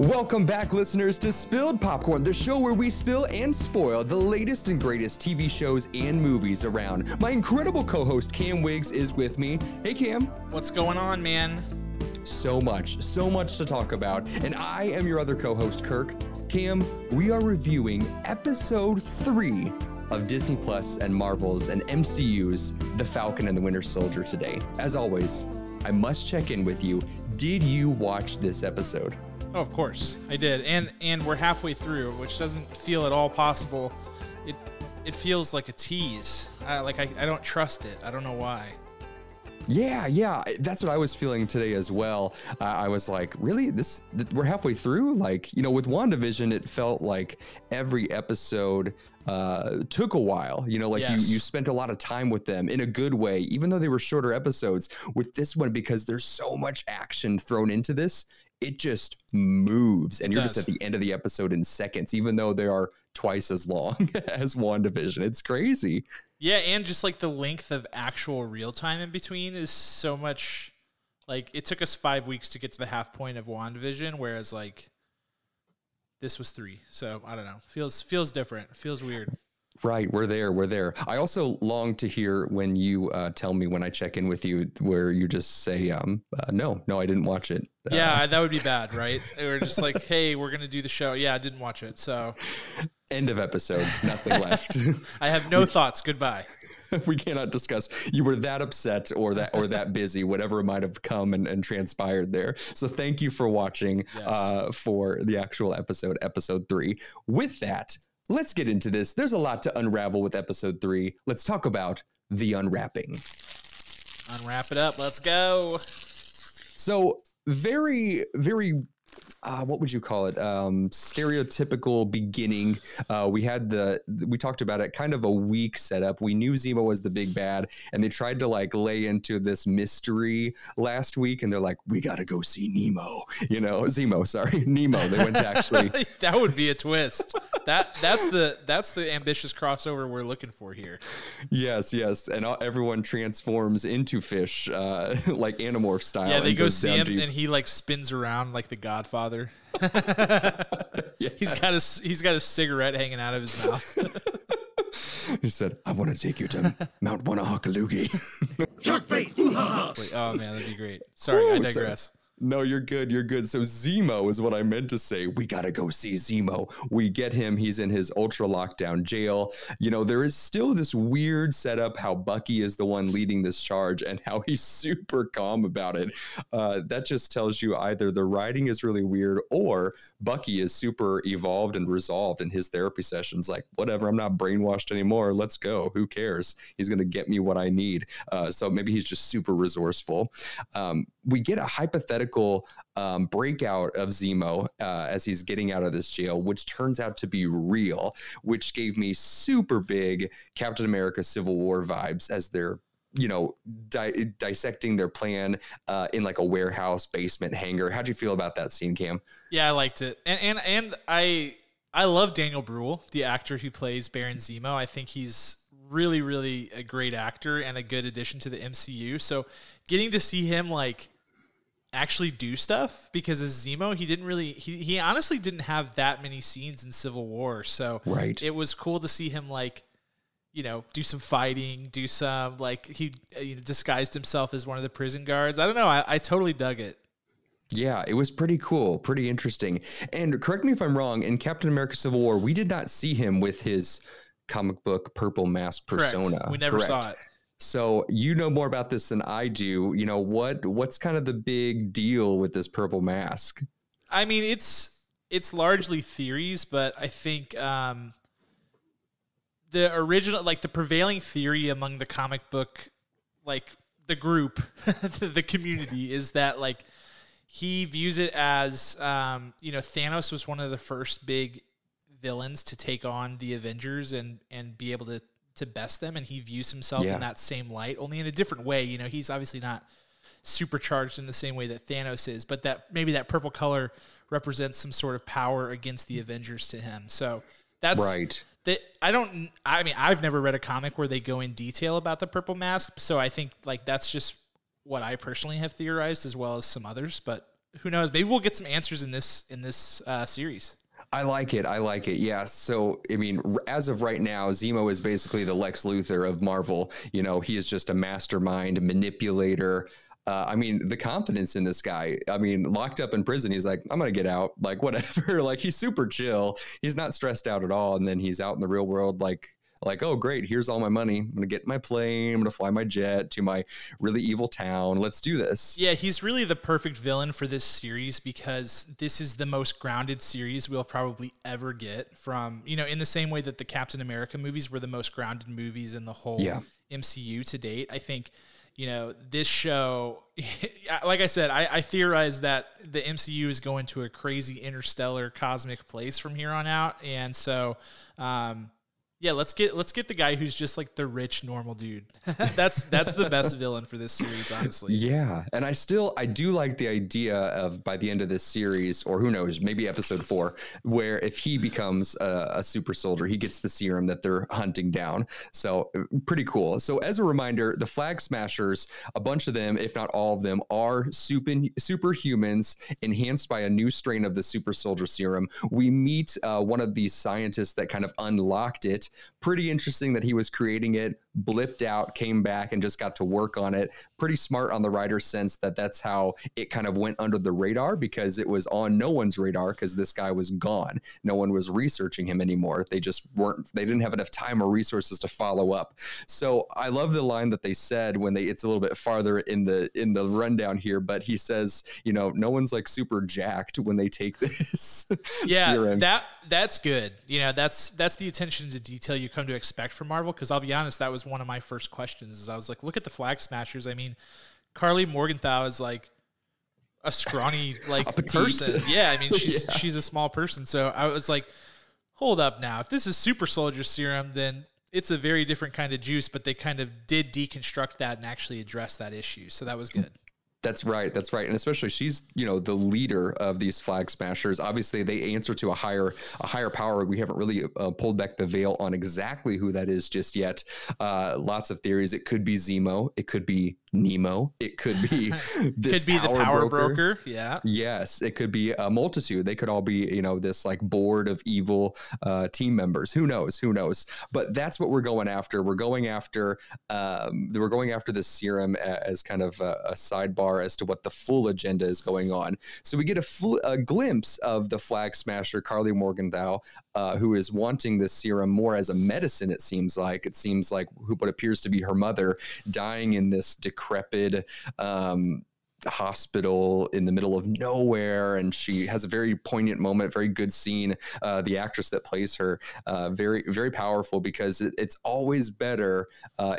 Welcome back, listeners, to Spilled Popcorn, the show where we spill and spoil the latest and greatest TV shows and movies around. My incredible co-host, Cam Wiggs, is with me. Hey, Cam. What's going on, man? So much to talk about. And I am your other co-host, Kirk. Cam, we are reviewing episode 3 of Disney Plus and Marvel's and MCU's The Falcon and the Winter Soldier today. As always, I must check in with you. Did you watch this episode? Oh, of course I did, and we're halfway through, which doesn't feel at all possible. It feels like a tease. I don't trust it. I don't know why. Yeah, that's what I was feeling today as well. I was like, really? We're halfway through? Like, you know, with WandaVision, it felt like every episode took a while. You know, like yes. you spent a lot of time with them in a good way, even though they were shorter episodes. With this one, because there's so much action thrown into this, it just moves, and you're just at the end of the episode in seconds, even though they are twice as long as WandaVision. It's crazy. Yeah, and just like the length of actual real time in between is so much. Like, it took us 5 weeks to get to the half point of WandaVision, whereas like this was 3. So I don't know. Feels different. Feels weird. Right, we're there. I also long to hear when you tell me when I check in with you, where you just say, no, I didn't watch it. Yeah, that would be bad, right? We're just like, hey, we're going to do the show. Yeah, I didn't watch it, so. End of episode, nothing left. I have no thoughts, goodbye. We cannot discuss. You were that upset or that busy, whatever might have come and transpired there. So thank you for watching for the actual episode 3. With that, let's get into this. There's a lot to unravel with episode 3. Let's talk about the unwrapping. Unwrap it up. Let's go. So very, very, what would you call it? Stereotypical beginning. We talked about it, kind of a weak setup. We knew Zemo was the big bad, and they tried to like lay into this mystery last week, and they're like, we got to go see Nemo. Nemo. They went to actually. That would be a twist. That's the ambitious crossover we're looking for here. Yes. And everyone transforms into fish, like Animorph style. Yeah, they go see him, and he like spins around like the Godfather. Yes. He's got a cigarette hanging out of his mouth. He said, I want to take you to Mount Wanahakalugi. Shark bait. Oh man, that'd be great. Sorry, I digress. No, you're good. So Zemo is what I meant to say. We got to go see Zemo. We get him. He's in his ultra lockdown jail. You know, there is still this weird setup how Bucky is the one leading this charge and how he's super calm about it. That just tells you either the writing is really weird or Bucky is super evolved and resolved in his therapy sessions. Like, whatever, I'm not brainwashed anymore. Let's go. Who cares? He's going to get me what I need. So maybe he's just super resourceful. We get a hypothetical breakout of Zemo as he's getting out of this jail, which turns out to be real, which gave me super big Captain America Civil War vibes as they're, you know, dissecting their plan in like a warehouse basement hangar. How'd you feel about that scene, Cam? Yeah, I liked it. And I love Daniel Bruhl, the actor who plays Baron Zemo. I think he's really, really a great actor and a good addition to the MCU. So getting to see him like actually do stuff, because as Zemo, he honestly didn't have that many scenes in Civil War. So It was cool to see him like, you know, do some fighting, do some like he disguised himself as one of the prison guards. I don't know. I totally dug it. Yeah, it was pretty cool, pretty interesting. And correct me if I'm wrong, in Captain America Civil War, we did not see him with his comic book purple mask persona. Correct. We never saw it. So you know more about this than I do. You know, what's kind of the big deal with this purple mask? I mean, it's largely theories, but I think the original, like the prevailing theory among the comic book, like the group, the community, is that like he views it as, Thanos was one of the first big villains to take on the Avengers and be able to best them, and he views himself in that same light, only in a different way. You know, he's obviously not supercharged in the same way that Thanos is, but that maybe that purple color represents some sort of power against the Avengers to him. So that's right. I've never read a comic where they go in detail about the purple mask, so I think like that's just what I personally have theorized, as well as some others. But who knows? Maybe we'll get some answers in this series. I like it. Yeah. So, I mean, as of right now, Zemo is basically the Lex Luthor of Marvel. You know, he is just a mastermind manipulator. I mean, the confidence in this guy, I mean, locked up in prison, he's like, I'm going to get out, like, whatever. Like, he's super chill. He's not stressed out at all. And then he's out in the real world, like, oh, great, here's all my money. I'm going to get my plane. I'm going to fly my jet to my really evil town. Let's do this. Yeah, he's really the perfect villain for this series because this is the most grounded series we'll probably ever get from, you know, in the same way that the Captain America movies were the most grounded movies in the whole MCU to date. I think, you know, this show, like I said, I theorize that the MCU is going to a crazy interstellar cosmic place from here on out. And so, yeah, let's get the guy who's just like the rich normal dude. That's the best villain for this series, honestly. Yeah, and I do like the idea of by the end of this series, or who knows, maybe episode 4, where if he becomes a super soldier, he gets the serum that they're hunting down. So pretty cool. So as a reminder, the Flag Smashers, a bunch of them, if not all of them, are superhumans enhanced by a new strain of the super soldier serum. We meet one of these scientists that kind of unlocked it. Pretty interesting that he was creating it, blipped out, came back, and just got to work on it. Pretty smart on the writer's sense that that's how it kind of went under the radar, because it was on no one's radar because this guy was gone. No one was researching him anymore. They didn't have enough time or resources to follow up. So I love the line that they said when it's a little bit farther in the rundown here, but he says, you know, no one's like super jacked when they take this. Yeah, serum. that's good. You know, that's the attention to detail you come to expect from Marvel. Because I'll be honest, that was one of my first questions. Is I was like, look at the Flag Smashers. I mean, Carly Morgenthau is like a scrawny like person. Yeah, I mean, she's a small person. So I was like, hold up now. If this is super soldier serum, then it's a very different kind of juice. But they kind of did deconstruct that and actually address that issue. So that was good. That's right. And especially she's, you know, the leader of these Flag Smashers. Obviously, they answer to a higher power. We haven't really pulled back the veil on exactly who that is just yet. Lots of theories. It could be Zemo. It could be Nemo. It could be this the power broker. Yeah. Yes. It could be a multitude. They could all be, you know, this like board of evil team members. Who knows? But that's what we're going after. We're going after this serum as kind of a sidebar as to what the full agenda is going on. So we get a glimpse of the Flag Smasher, Carly Morgenthau, who is wanting this serum more as a medicine. It seems like what appears to be her mother dying in this decrepit hospital in the middle of nowhere, and she has a very poignant moment, very good scene. The actress that plays her, very, very powerful, because it's always better.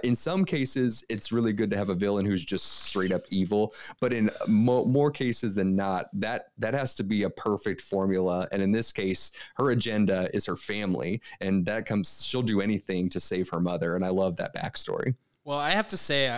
In some cases, it's really good to have a villain who's just straight up evil, but in more cases than not, that has to be a perfect formula. And in this case, her agenda is her family, and she'll do anything to save her mother. And I love that backstory. Well, I have to say,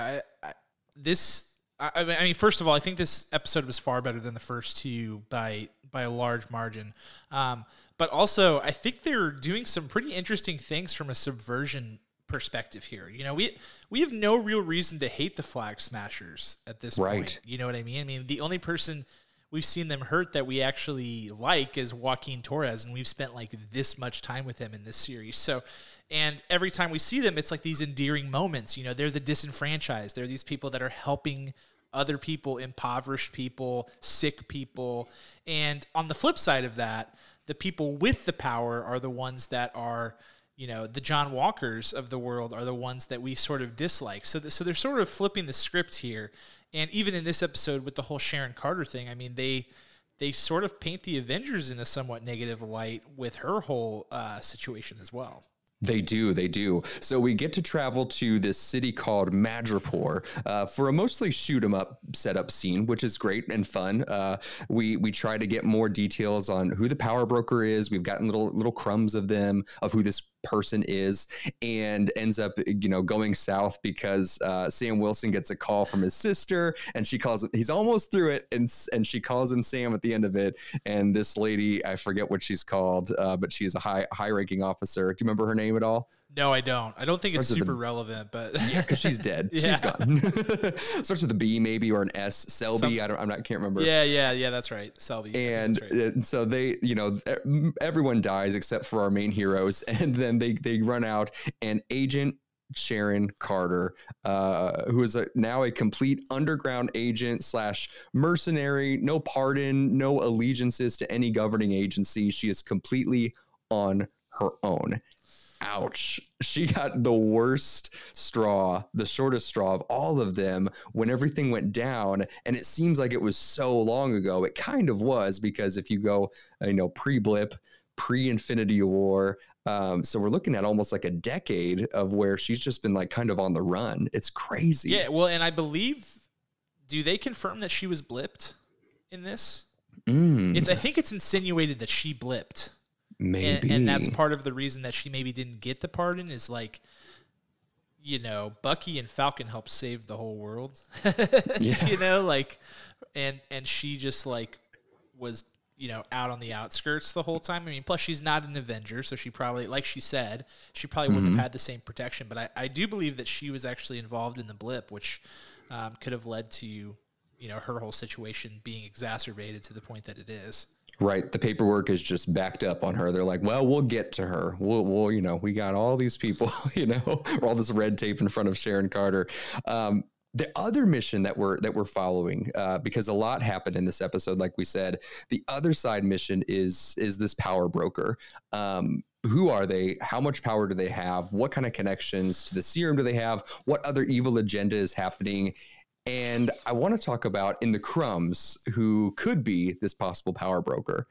I mean, first of all, I think this episode was far better than the first two by a large margin. But also, I think they're doing some pretty interesting things from a subversion perspective here. You know, we have no real reason to hate the Flag Smashers at this point. You know what I mean? I mean, the only person we've seen them hurt that we actually like is Joaquin Torres, and we've spent like this much time with him in this series. So, and every time we see them, it's like these endearing moments. You know, they're the disenfranchised. They're these people that are helping other people, impoverished people, sick people. And on the flip side of that, the people with the power are the ones that are, you know, the John Walkers of the world are the ones that we sort of dislike. So they're sort of flipping the script here. And even in this episode with the whole Sharon Carter thing, I mean, they sort of paint the Avengers in a somewhat negative light with her whole situation as well. They do. So we get to travel to this city called Madrapore for a mostly shoot 'em up setup scene, which is great and fun. We try to get more details on who the power broker is. We've gotten little crumbs of who this person is, and ends up, you know, going south because Sam Wilson gets a call from his sister, and she calls him. He's almost through it, and she calls him Sam at the end of it. And this lady, I forget what she's called, but she's a high ranking officer. Do you remember her name at all? No, I don't. I don't think it's Starts with super relevant, but Yeah, because she's dead. Yeah. She's gone. Starts with a B maybe or an S. Selby. Can't remember. Yeah. That's right. Selby. And right. so they, everyone dies except for our main heroes, and then they run out, and Agent Sharon Carter, who is now a complete underground agent / mercenary, no pardon, no allegiances to any governing agency. She is completely on her own. Ouch. She got the worst straw, the shortest straw of all of them when everything went down. And it seems like it was so long ago. It kind of was, because if you go, pre-blip, pre-Infinity War, so we're looking at almost like a decade of where she's just been like kind of on the run. It's crazy. Yeah. Well, and I believe, do they confirm that she was blipped in this? I think it's insinuated that she blipped. Maybe. And that's part of the reason that she maybe didn't get the pardon is like, Bucky and Falcon helped save the whole world, and she just like was, out on the outskirts the whole time. I mean, plus she's not an Avenger, so she probably, like she said, she probably wouldn't have had the same protection. But I do believe that she was actually involved in the blip, which could have led to, her whole situation being exacerbated to the point that it is. Right. The paperwork is just backed up on her. They're like, well, we'll get to her. We'll we got all these people, all this red tape in front of Sharon Carter. The other mission that we're following, because a lot happened in this episode, like we said, the other side mission is this power broker. Who are they? How much power do they have? What kind of connections to the serum do they have? What other evil agenda is happening? And I want to talk about in the crumbs who could be this possible power broker.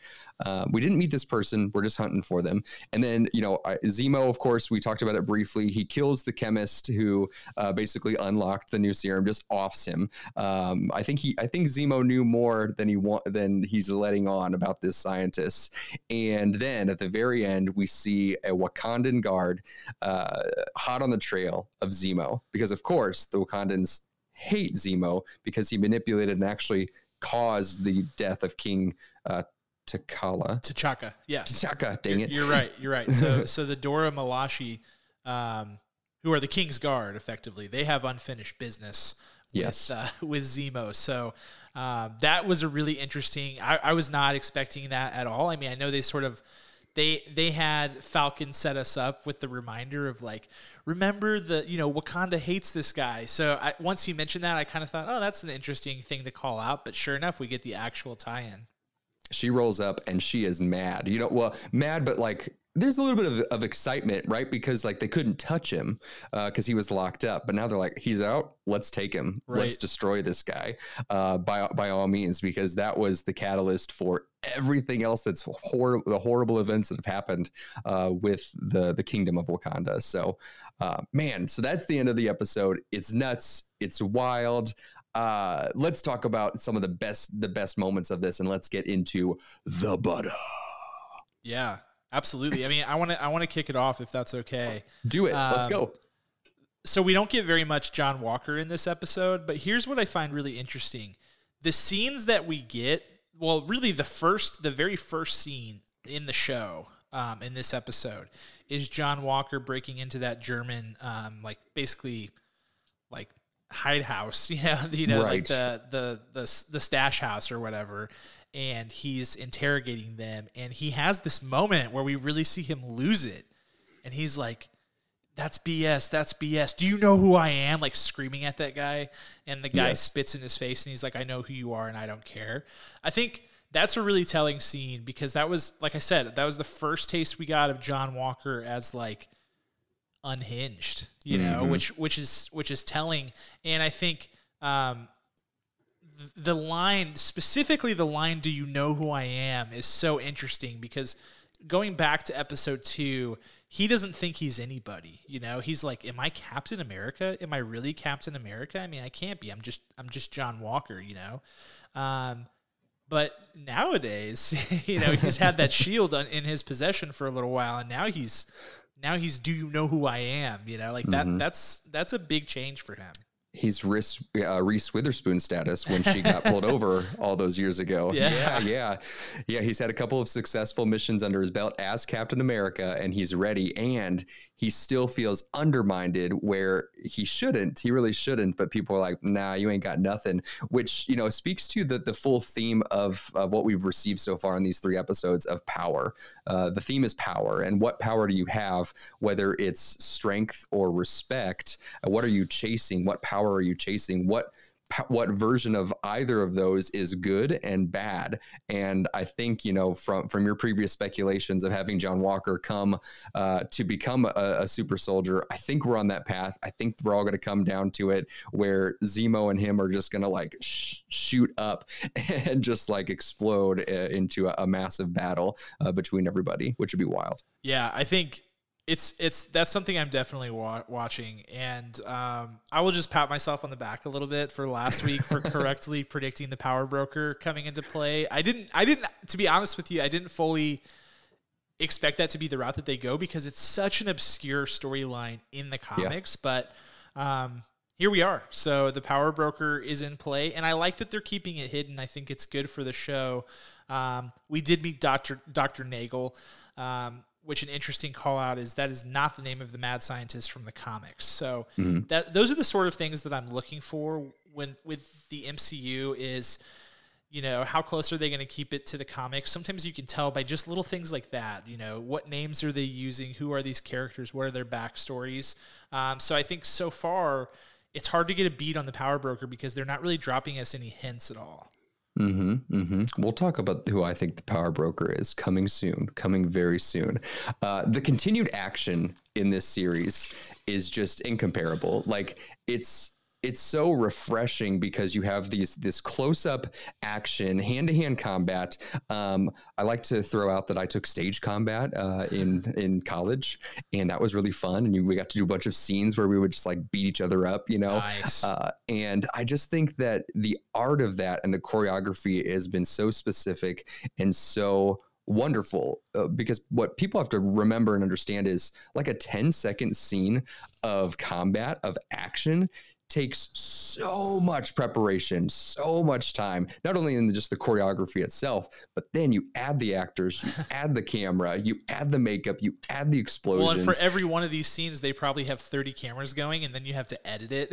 We didn't meet this person. We're just hunting for them. And then, Zemo, of course, we talked about it briefly. He kills the chemist who basically unlocked the new serum, just offs him. I think Zemo knew more than he's letting on about this scientist. And then at the very end, we see a Wakandan guard hot on the trail of Zemo, because, of course, the Wakandans hate Zemo because he manipulated and actually caused the death of King T'Chaka. Yeah. T'Chaka, dang it. You're right. So the Dora Milaje, who are the King's Guard, effectively, they have unfinished business with Zemo. So that was a really interesting, I was not expecting that at all. I mean, I know they sort of, they had Falcon set us up with the reminder of like, remember Wakanda hates this guy. So once he mentioned that, I kind of thought, oh, that's an interesting thing to call out. But sure enough, we get the actual tie-in. She rolls up and she is mad, mad, but like there's a little bit of excitement, right? Because like they couldn't touch him because he was locked up, but now they're like, he's out. Let's take him. Right. Let's destroy this guy by all means, because that was the catalyst for everything else that's the horrible events that have happened with the kingdom of Wakanda. So, so that's the end of the episode. It's nuts. It's wild. Let's talk about some of the best moments of this, and let's get into the butter. Yeah. Absolutely. I mean, I want to kick it off if that's okay. Do it. Let's go. So we don't get very much John Walker in this episode, but here's what I find really interesting. The scenes that we get, well, really the very first scene in the show, in this episode, is John Walker breaking into that German, basically hide house, right. Like the stash house or whatever. And he's interrogating them, and he has this moment where we really see him lose it. And he's like, that's BS, that's BS. Do you know who I am? Like screaming at that guy. And the guy spits in his face, and he's like, I know who you are, and I don't care. I think that's a really telling scene, because that was, like I said, that was the first taste we got of John Walker as like unhinged, which is telling. And I think, the line, specifically the line, do you know who I am, is so interesting, because going back to episode 2, he doesn't think he's anybody, he's like, am I Captain America? Am I really Captain America? I mean, I can't be. I'm just John Walker, but nowadays, he's had that shield in his possession for a little while, and now he's, do you know who I am? That's a big change for him. He's Reese Witherspoon status when she got pulled over all those years ago. Yeah. He's had a couple of successful missions under his belt as Captain America, and he's ready. And he still feels undermined where he shouldn't. He really shouldn't. But people are like, nah, you ain't got nothing, which, speaks to the full theme of what we've received so far in these 3 episodes of power. The theme is power. And what power do you have, whether it's strength or respect? What are you chasing? What power are you chasing? What version of either of those is good and bad? And I think, from your previous speculations of having John Walker come to become a super soldier, I think we're on that path. I think we're all going to come down to it where Zemo and him are just going to like shoot up and just like explode into a massive battle between everybody, which would be wild. Yeah, I think that's something I'm definitely watching, and I will just pat myself on the back a little bit for last week for correctly predicting the power broker coming into play. I didn't, to be honest with you, I didn't fully expect that to be the route that they go because it's such an obscure storyline in the comics, but here we are. So the power broker is in play, and I like that they're keeping it hidden. I think it's good for the show. We did meet Dr. Nagel, which an interesting call out is that is not the name of the mad scientist from the comics. So those are the sort of things that I'm looking for with the MCU is, how close are they going to keep it to the comics? Sometimes you can tell by just little things like that, what names are they using? Who are these characters? What are their backstories? So I think so far it's hard to get a beat on the power broker because they're not really dropping us any hints at all. We'll talk about who I think the power broker is coming very soon. The continued action in this series is just incomparable. Like it's so refreshing because you have this close-up action, hand-to-hand combat. I like to throw out that I took stage combat in college, and that was really fun. And we got to do a bunch of scenes where we would just like beat each other up, Nice. And I just think that the art of that and the choreography has been so specific and so wonderful because what people have to remember and understand is like a 10-second scene of combat, of action, takes so much preparation, so much time, not only in just the choreography itself, but then you add the actors, you add the camera, you add the makeup, you add the explosions. Well, and for every one of these scenes, they probably have 30 cameras going, and then you have to edit it.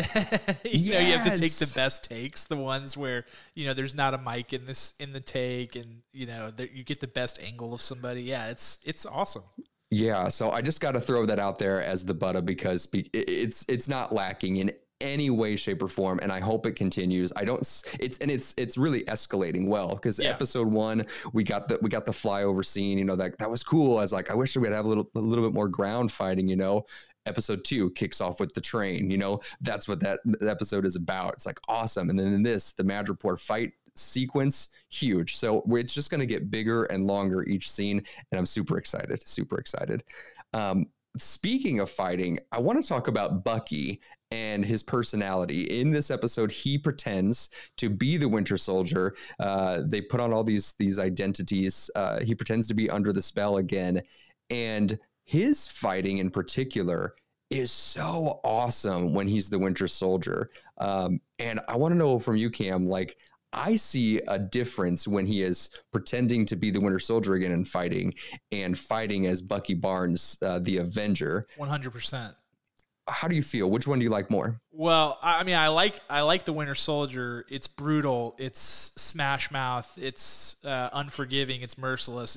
You have to take the best takes, the ones where, there's not a mic in the take, and, you get the best angle of somebody. Yeah, it's awesome. Yeah, so I just got to throw that out there as the butter because it's not lacking in any way, shape, or form, and I hope it continues. It's really escalating well because episode 1 we got the flyover scene. That was cool. I was like, I wish we'd have a little bit more ground fighting. Episode 2 kicks off with the train. That's what that episode is about. It's like awesome. And then in this, the Madrapore fight sequence, huge. So it's just going to get bigger and longer each scene, and I'm super excited. Speaking of fighting, I want to talk about Bucky and his personality. In this episode, he pretends to be the Winter Soldier. They put on all these identities. He pretends to be under the spell again. And his fighting in particular is so awesome when he's the Winter Soldier. And I want to know from you, Cam, I see a difference when he is pretending to be the Winter Soldier again and fighting as Bucky Barnes, the Avenger. 100%. How do you feel? Which one do you like more? Well, I mean, I like the Winter Soldier. It's brutal. It's smash mouth. It's unforgiving. It's merciless.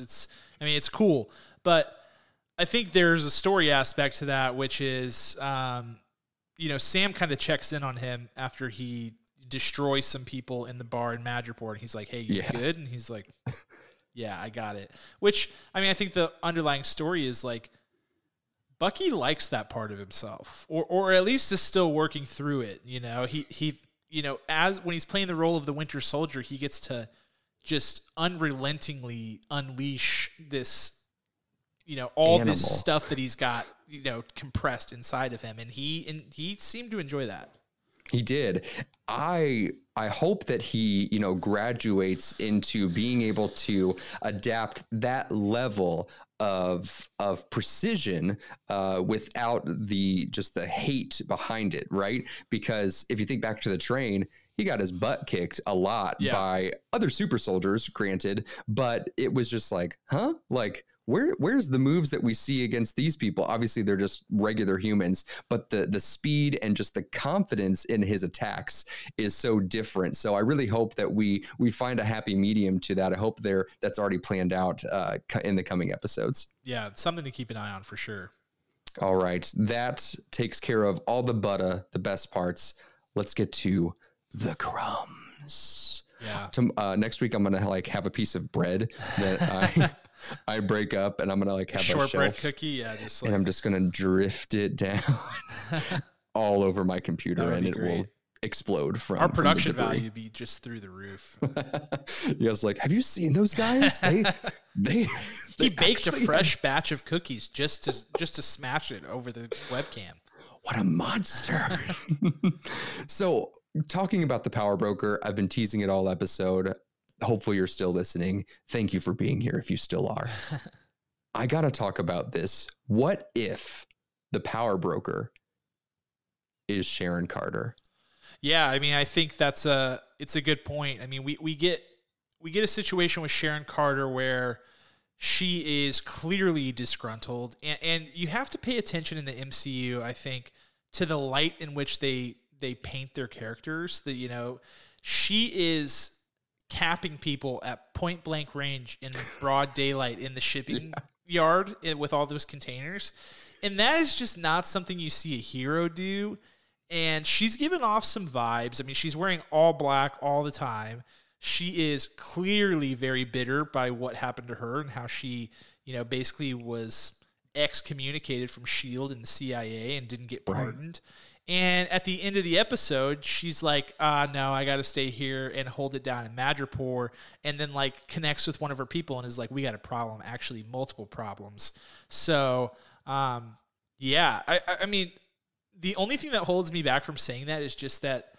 It's cool. But I think there's a story aspect to that, which is, Sam kind of checks in on him after he destroys some people in the bar in Madrapore, and he's like, hey, you good? And he's like, yeah, I got it. Which, I think the underlying story is Bucky likes that part of himself, or at least is still working through it. He as when he's playing the role of the Winter Soldier, he gets to just unrelentingly unleash this, all Animal. this stuff that he's got, compressed inside of him. And he seemed to enjoy that. He did. I hope that he, graduates into being able to adapt that level of precision without the hate behind it, right? Because if you think back to the train, he got his butt kicked a lot by other super soldiers, granted, but it was just like, huh? Like, where's the moves that we see against these people? Obviously, they're just regular humans, but the speed and just the confidence in his attacks is so different. So I really hope that we find a happy medium to that. I hope that's already planned out in the coming episodes. Yeah, it's something to keep an eye on for sure. All right, that takes care of all the the best parts. Let's get to the crumbs. Yeah. Next week, I'm gonna like have a piece of bread that I break up, and I'm gonna like have a shortbread shelf cookie. Yeah, just like, and I'm just gonna drift it down all over my computer, and it will explode from our production from the value be just through the roof. Yes, like, have you seen those guys? They he baked a fresh batch of cookies just to smash it over the webcam. What a monster. So, talking about the Power Broker, I've been teasing it all episode. Hopefully you're still listening. Thank you for being here if you still are. I got to talk about this. What if the Power Broker is Sharon Carter? Yeah, I mean, I think it's a good point. I mean, we get a situation with Sharon Carter where she is clearly disgruntled, and you have to pay attention in the MCU, I think, to the light in which they paint their characters. That, you know, she is capping people at point blank range in broad daylight in the shipping yard with all those containers, and that is just not something you see a hero do. And she's given off some vibes. I mean, she's wearing all black all the time. She is clearly very bitter by what happened to her and how she, you know, basically was excommunicated from S.H.I.E.L.D. and the CIA and didn't get pardoned. Right. And at the end of the episode, she's like, no, I got to stay here and hold it down in Madrapore. And then, like, connects with one of her people and is like, we got a problem, actually multiple problems. So, yeah, I mean, the only thing that holds me back from saying that is just that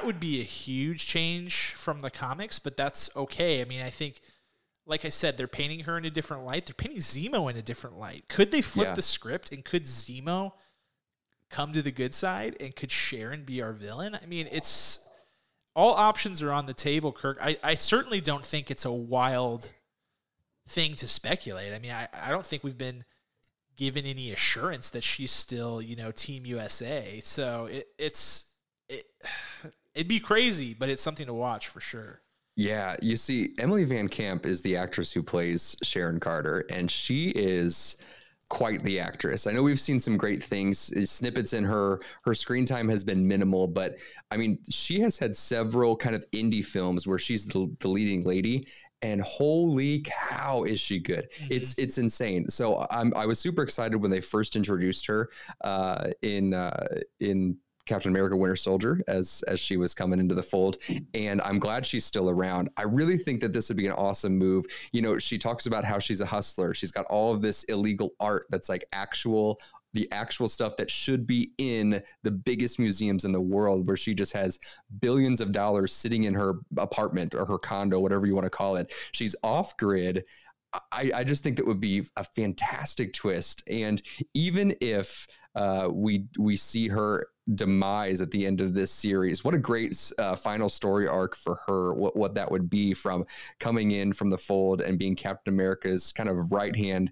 would be a huge change from the comics, but that's okay. I mean, I think, like I said, they're painting her in a different light. They're painting Zemo in a different light. Could they flip the script, and could Zemo come to the good side, and could Sharon be our villain? I mean, it's all options are on the table, Kirk. I certainly don't think it's a wild thing to speculate. I mean, I don't think we've been given any assurance that she's still, you know, Team USA. So it'd be crazy, but it's something to watch for sure. Yeah, you see, Emily Van Camp is the actress who plays Sharon Carter, and she is quite the actress. I know we've seen some great things, snippets in her screen time has been minimal, but I mean, she has had several kind of indie films where she's the leading lady, and holy cow, is she good. Mm-hmm. It's insane. So I was super excited when they first introduced her in Captain America Winter Soldier as she was coming into the fold, and I'm glad she's still around. I really think that this would be an awesome move. You know, she talks about how she's a hustler. She's got all of this illegal art that's like the actual stuff that should be in the biggest museums in the world, where she just has billions of dollars sitting in her apartment or her condo, whatever you want to call it. She's off grid. I just think that would be a fantastic twist. And even if we see her demise at the end of this series, what a great final story arc for her. What that would be, from coming in from the fold and being Captain America's kind of right hand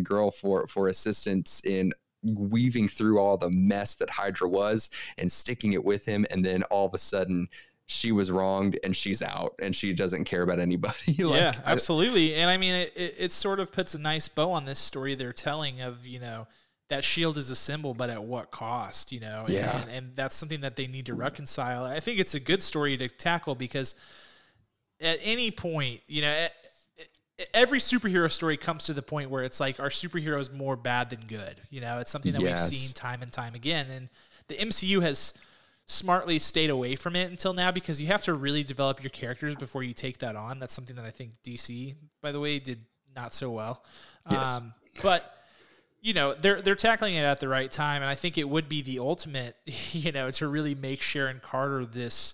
girl for assistance in weaving through all the mess that Hydra was and sticking it with him, and then all of a sudden she was wronged and she's out and she doesn't care about anybody. Yeah, absolutely. And I mean, it sort of puts a nice bow on this story they're telling of, you know, that S.H.I.E.L.D. is a symbol, but at what cost, you know? Yeah. And that's something that they need to reconcile. I think it's a good story to tackle, because at any point, you know, every superhero story comes to the point where it's like, our superhero is more bad than good. You know, it's something that we've seen time and time again. And the MCU has smartly stayed away from it until now, because you have to really develop your characters before you take that on. That's something that I think DC, by the way, did not so well. Yes. But you know, they're tackling it at the right time, and I think it would be the ultimate, you know, to really make Sharon Carter this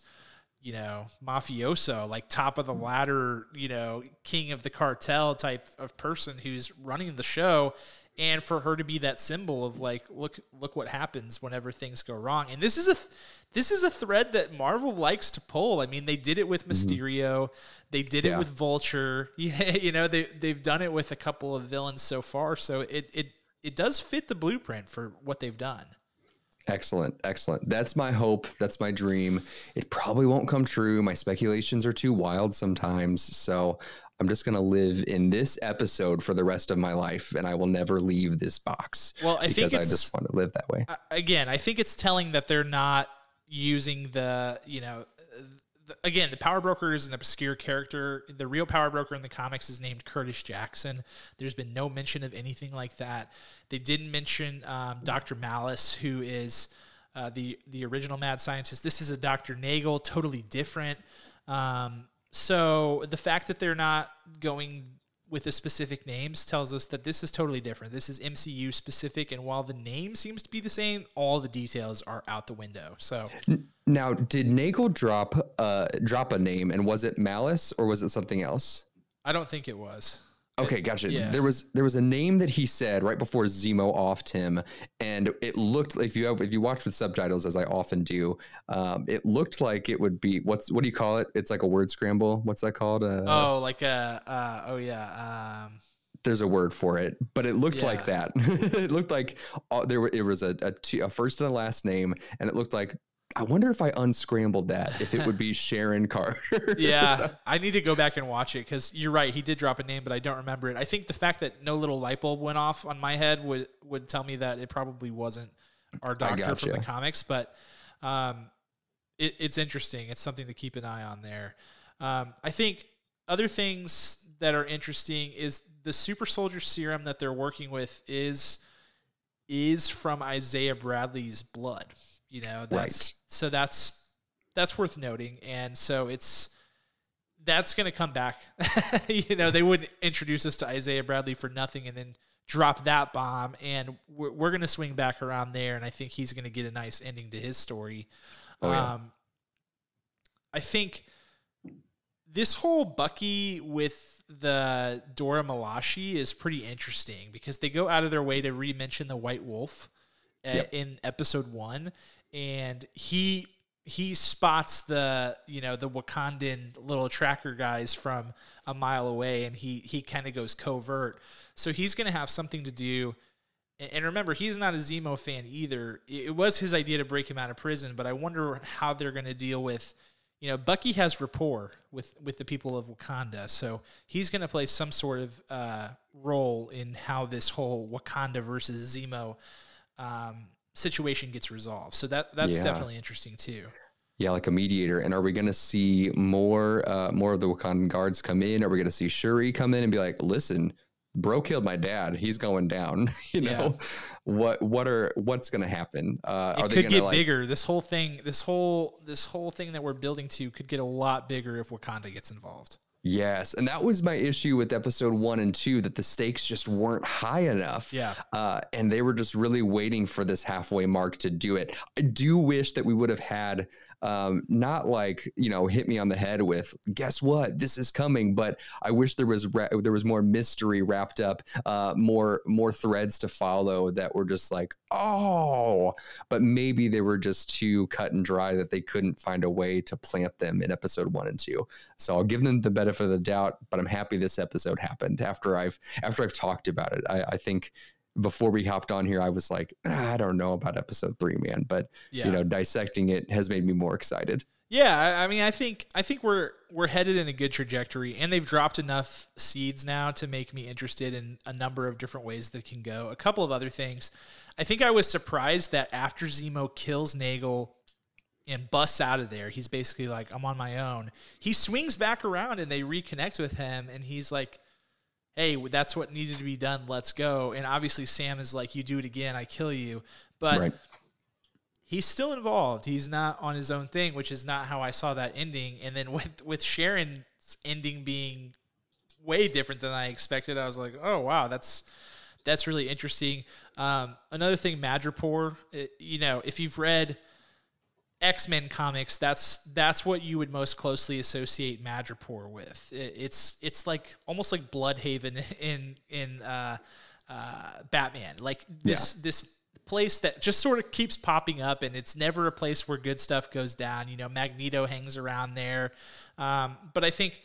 mafioso, like top of the ladder, king of the cartel type of person who's running the show. And for her to be that symbol of like, look what happens whenever things go wrong. And this is a thread that Marvel likes to pull. I mean, they did it with Mysterio. They did it with Vulture. They've done it with a couple of villains so far. So it does fit the blueprint for what they've done. Excellent. That's my hope. That's my dream. It probably won't come true. My speculations are too wild sometimes. So I'm just going to live in this episode for the rest of my life, and I will never leave this box. Well, I just want to live that way. Again, I think it's telling that they're not using the Power Broker is an obscure character. The real Power Broker in the comics is named Curtis Jackson. There's been no mention of anything like that. They didn't mention Dr. Malice, who is the original mad scientist. This is a Dr. Nagel, totally different. So the fact that they're not going with the specific names tells us that this is totally different. This is MCU specific, and while the name seems to be the same, all the details are out the window. So now, did Nagel drop a name, and was it Malice or was it something else? I don't think it was. Okay, gotcha. Yeah. There was a name that he said right before Zemo offed him, and it looked like if you watch with subtitles, as I often do, it looked like it would be what do you call it? It's like a word scramble. What's that called? There's a word for it, but it looked like that. It looked like it was a first and a last name, and it looked like, I wonder if I unscrambled that, if it would be Sharon Carter. Yeah, I need to go back and watch it because you're right. He did drop a name, but I don't remember it. I think the fact that no little light bulb went off on my head would tell me that it probably wasn't our doctor from the comics, but it's interesting. It's something to keep an eye on there. I think other things that are interesting is the super soldier serum that they're working with is from Isaiah Bradley's blood. So that's worth noting. And so that's going to come back. They wouldn't introduce us to Isaiah Bradley for nothing and then drop that bomb. And we're going to swing back around there. And I think he's going to get a nice ending to his story. I think this whole Bucky with the Dora Milaje is pretty interesting because they go out of their way to re-mention the White Wolf in episode 1. And he spots the Wakandan little tracker guys from a mile away, and he kind of goes covert. So he's going to have something to do. And remember, he's not a Zemo fan either. It was his idea to break him out of prison, but I wonder how they're going to deal with, Bucky has rapport with the people of Wakanda. So he's going to play some sort of role in how this whole Wakanda versus Zemo situation gets resolved. So that's definitely interesting too. Yeah, like a mediator. And are we going to see more of the Wakandan guards come in? Are we going to see Shuri come in and be like, listen, bro killed my dad. He's going down. What's going to happen? It could get bigger. This whole thing that we're building to could get a lot bigger if Wakanda gets involved. Yes, and that was my issue with episode 1 and 2, that the stakes just weren't high enough. Yeah. And they were just really waiting for this halfway mark to do it. I do wish that we would have had not like, hit me on the head with, guess what, this is coming, but I wish there was more mystery wrapped up, more threads to follow that were just like, oh, but maybe they were just too cut and dry that they couldn't find a way to plant them in episode 1 and 2. So I'll give them the benefit of the doubt, but I'm happy this episode happened after I've talked about it. I think before we hopped on here, I was like, I don't know about episode 3, man, but dissecting it has made me more excited. Yeah, I mean, I think we're headed in a good trajectory, and they've dropped enough seeds now to make me interested in a number of different ways that can go. A couple of other things. I think I was surprised that after Zemo kills Nagel and busts out of there, he's basically like, I'm on my own. He swings back around and they reconnect with him, and he's like, hey, that's what needed to be done. Let's go. And obviously Sam is like, you do it again, I kill you. But he's still involved. He's not on his own thing, which is not how I saw that ending. And then with Sharon's ending being way different than I expected, I was like, oh, wow, that's really interesting. Another thing, Madrapore, if you've read X-Men comics, that's what you would most closely associate Madrapore with. It's like almost like Bloodhaven in Batman. Like this place that just sort of keeps popping up, and it's never a place where good stuff goes down. You know, Magneto hangs around there, but I think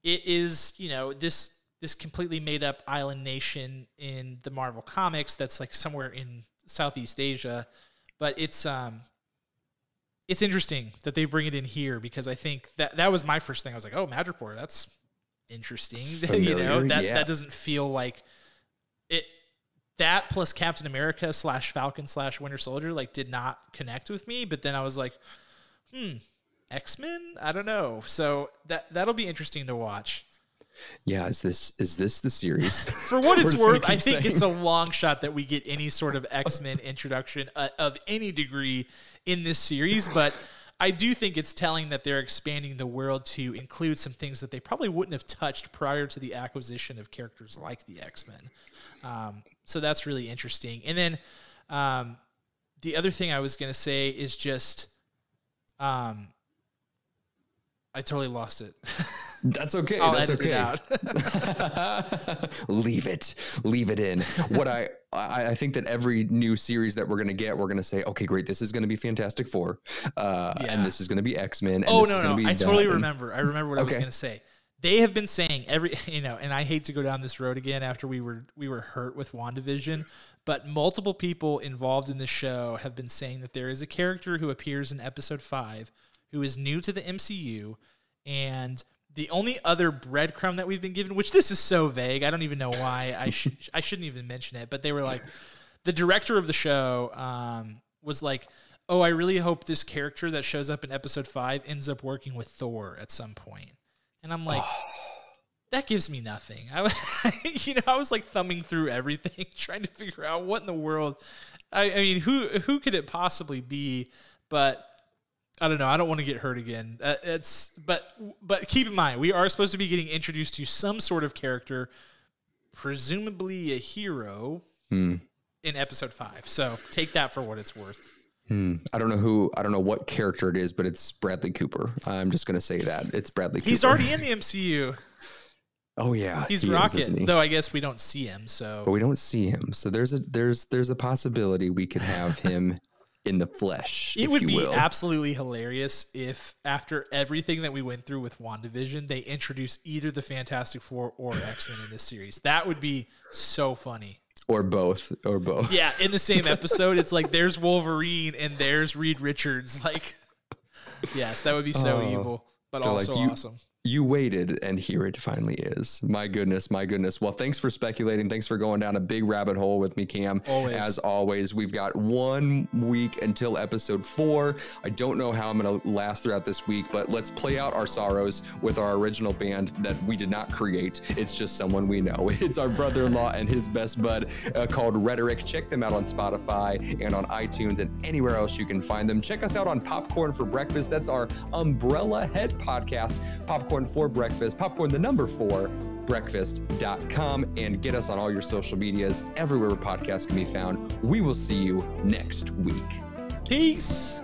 it is, you know, this completely made up island nation in the Marvel comics that's like somewhere in Southeast Asia, but it's interesting that they bring it in here, because I think that was my first thing. I was like, oh, Madrapore, that's interesting. Familiar, you know, that doesn't feel like it. That plus Captain America / Falcon / Winter Soldier like did not connect with me. But then I was like, X-Men? I don't know. So that'll be interesting to watch. Yeah, is this the series? For what it's worth, I think it's a long shot that we get any sort of X-Men introduction of any degree in this series, but I do think it's telling that they're expanding the world to include some things that they probably wouldn't have touched prior to the acquisition of characters like the X-Men. So that's really interesting. And then the other thing I was going to say is just I totally lost it. That's okay. I'll That's edit okay. it out. Leave it in. What I think that every new series that we're going to get, we're going to say, okay, great. This is going to be Fantastic Four. And this is going to be X-Men. Oh, no. I totally remember. I remember what I was going to say. They have been saying and I hate to go down this road again after we were hurt with WandaVision, but multiple people involved in the show have been saying that there is a character who appears in episode 5 who is new to the MCU, and the only other breadcrumb that we've been given, which this is so vague, I don't even know why I shouldn't even mention it, but they were like, the director of the show was like, oh, I really hope this character that shows up in episode 5 ends up working with Thor at some point. And I'm like, that gives me nothing. I was like thumbing through everything, trying to figure out what in the world. I mean, who could it possibly be? But I don't know. I don't want to get hurt again. But keep in mind, we are supposed to be getting introduced to some sort of character, presumably a hero, in episode 5. So take that for what it's worth. I don't know what character it is, but it's Bradley Cooper. I'm just going to say that. It's Bradley Cooper. He's already in the MCU. Oh yeah. He's Rocket, though I guess we don't see him, so. But we don't see him. So there's a possibility we could have him in the flesh. It would be absolutely hilarious if after everything that we went through with WandaVision, they introduce either the Fantastic Four or X-Men in this series. That would be so funny. Or both. Yeah, in the same episode, it's like there's Wolverine and there's Reed Richards. Like, yes, that would be so evil, but also awesome. You waited, and here it finally is. My goodness. Well, thanks for speculating. Thanks for going down a big rabbit hole with me, Cam. Always. As always, we've got 1 week until episode 4. I don't know how I'm going to last throughout this week, but let's play out our sorrows with our original band that we did not create. It's just someone we know. It's our brother-in-law and his best bud called Rhetoric. Check them out on Spotify and on iTunes and anywhere else you can find them. Check us out on Popcorn for Breakfast. That's our Umbrella Head podcast. Popcorn for Breakfast, Popcorn 4 breakfast.com, and get us on all your social medias everywhere where podcasts can be found. We will see you next week. Peace.